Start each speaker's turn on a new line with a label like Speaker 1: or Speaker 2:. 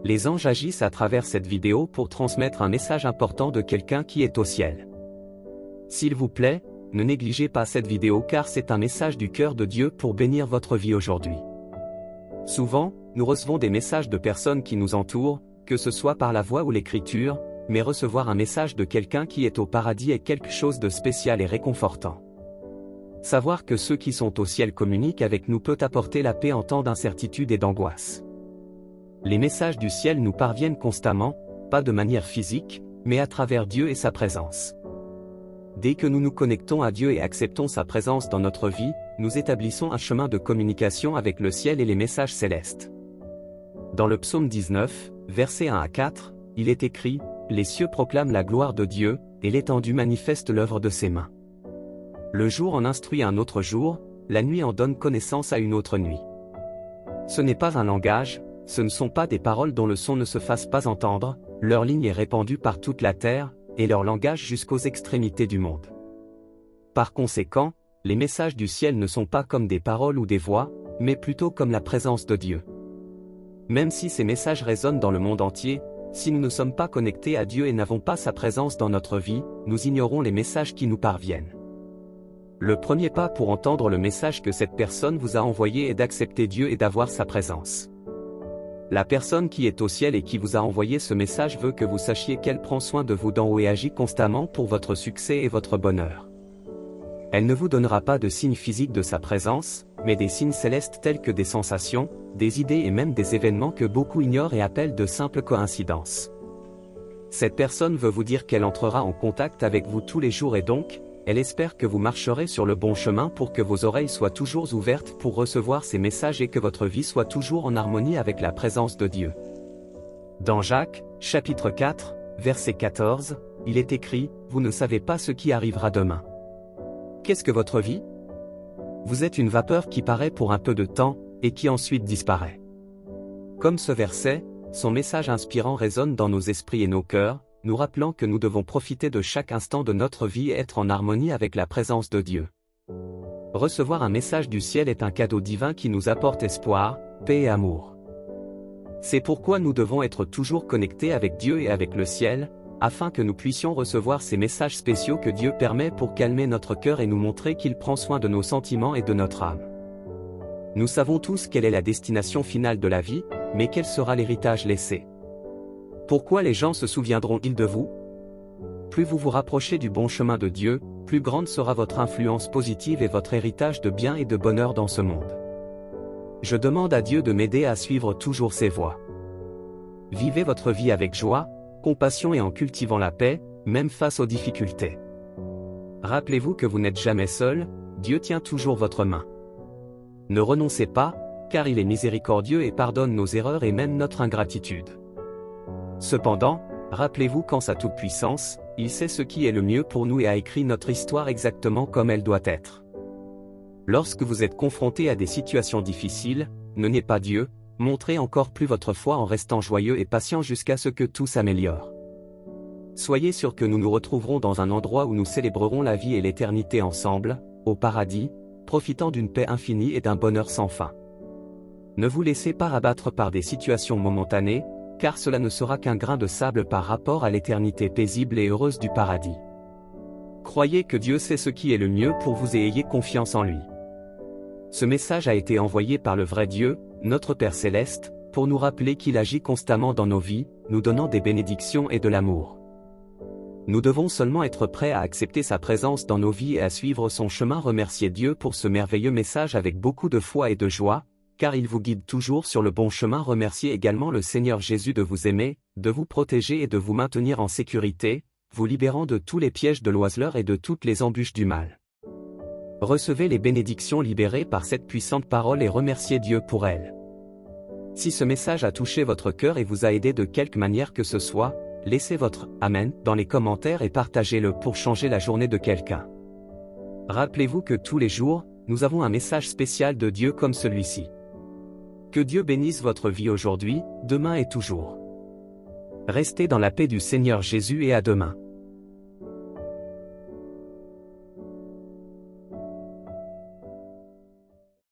Speaker 1: Les anges agissent à travers cette vidéo pour transmettre un message important de quelqu'un qui est au ciel. S'il vous plaît, ne négligez pas cette vidéo car c'est un message du cœur de Dieu pour bénir votre vie aujourd'hui. Souvent, nous recevons des messages de personnes qui nous entourent, que ce soit par la voix ou l'écriture, mais recevoir un message de quelqu'un qui est au paradis est quelque chose de spécial et réconfortant. Savoir que ceux qui sont au ciel communiquent avec nous peut apporter la paix en temps d'incertitude et d'angoisse. Les messages du ciel nous parviennent constamment, pas de manière physique, mais à travers Dieu et sa présence. Dès que nous nous connectons à Dieu et acceptons sa présence dans notre vie, nous établissons un chemin de communication avec le ciel et les messages célestes. Dans le psaume 19, versets 1 à 4, il est écrit « Les cieux proclament la gloire de Dieu, et l'étendue manifeste l'œuvre de ses mains. Le jour en instruit un autre jour, la nuit en donne connaissance à une autre nuit. » Ce n'est pas un langage, ce ne sont pas des paroles dont le son ne se fasse pas entendre, leur ligne est répandue par toute la terre, et leur langage jusqu'aux extrémités du monde. Par conséquent, les messages du ciel ne sont pas comme des paroles ou des voix, mais plutôt comme la présence de Dieu. Même si ces messages résonnent dans le monde entier, si nous ne sommes pas connectés à Dieu et n'avons pas sa présence dans notre vie, nous ignorons les messages qui nous parviennent. Le premier pas pour entendre le message que cette personne vous a envoyé est d'accepter Dieu et d'avoir sa présence. La personne qui est au ciel et qui vous a envoyé ce message veut que vous sachiez qu'elle prend soin de vous d'en haut et agit constamment pour votre succès et votre bonheur. Elle ne vous donnera pas de signes physiques de sa présence, mais des signes célestes tels que des sensations, des idées et même des événements que beaucoup ignorent et appellent de simples coïncidences. Cette personne veut vous dire qu'elle entrera en contact avec vous tous les jours et donc, elle espère que vous marcherez sur le bon chemin pour que vos oreilles soient toujours ouvertes pour recevoir ces messages et que votre vie soit toujours en harmonie avec la présence de Dieu. Dans Jacques, chapitre 4, verset 14, il est écrit « Vous ne savez pas ce qui arrivera demain. » Qu'est-ce que votre vie? Vous êtes une vapeur qui paraît pour un peu de temps, et qui ensuite disparaît. Comme ce verset, son message inspirant résonne dans nos esprits et nos cœurs, nous rappelant que nous devons profiter de chaque instant de notre vie et être en harmonie avec la présence de Dieu. Recevoir un message du ciel est un cadeau divin qui nous apporte espoir, paix et amour. C'est pourquoi nous devons être toujours connectés avec Dieu et avec le ciel, afin que nous puissions recevoir ces messages spéciaux que Dieu permet pour calmer notre cœur et nous montrer qu'il prend soin de nos sentiments et de notre âme. Nous savons tous quelle est la destination finale de la vie, mais quel sera l'héritage laissé? Pourquoi les gens se souviendront-ils de vous? Plus vous vous rapprochez du bon chemin de Dieu, plus grande sera votre influence positive et votre héritage de bien et de bonheur dans ce monde. Je demande à Dieu de m'aider à suivre toujours ses voies. Vivez votre vie avec joie, compassion et en cultivant la paix, même face aux difficultés. Rappelez-vous que vous n'êtes jamais seul, Dieu tient toujours votre main. Ne renoncez pas, car il est miséricordieux et pardonne nos erreurs et même notre ingratitude. Cependant, rappelez-vous qu'en sa toute-puissance, il sait ce qui est le mieux pour nous et a écrit notre histoire exactement comme elle doit être. Lorsque vous êtes confronté à des situations difficiles, ne niez pas Dieu, montrez encore plus votre foi en restant joyeux et patient jusqu'à ce que tout s'améliore. Soyez sûr que nous nous retrouverons dans un endroit où nous célébrerons la vie et l'éternité ensemble, au paradis, profitant d'une paix infinie et d'un bonheur sans fin. Ne vous laissez pas rabattre par des situations momentanées, car cela ne sera qu'un grain de sable par rapport à l'éternité paisible et heureuse du paradis. Croyez que Dieu sait ce qui est le mieux pour vous et ayez confiance en lui. Ce message a été envoyé par le vrai Dieu, notre Père Céleste, pour nous rappeler qu'il agit constamment dans nos vies, nous donnant des bénédictions et de l'amour. Nous devons seulement être prêts à accepter sa présence dans nos vies et à suivre son chemin. Remercier Dieu pour ce merveilleux message avec beaucoup de foi et de joie, car il vous guide toujours sur le bon chemin. Remerciez également le Seigneur Jésus de vous aimer, de vous protéger et de vous maintenir en sécurité, vous libérant de tous les pièges de l'oiseleur et de toutes les embûches du mal. Recevez les bénédictions libérées par cette puissante parole et remerciez Dieu pour elles. Si ce message a touché votre cœur et vous a aidé de quelque manière que ce soit, laissez votre « Amen » dans les commentaires et partagez-le pour changer la journée de quelqu'un. Rappelez-vous que tous les jours, nous avons un message spécial de Dieu comme celui-ci. Que Dieu bénisse votre vie aujourd'hui, demain et toujours. Restez dans la paix du Seigneur Jésus et à demain.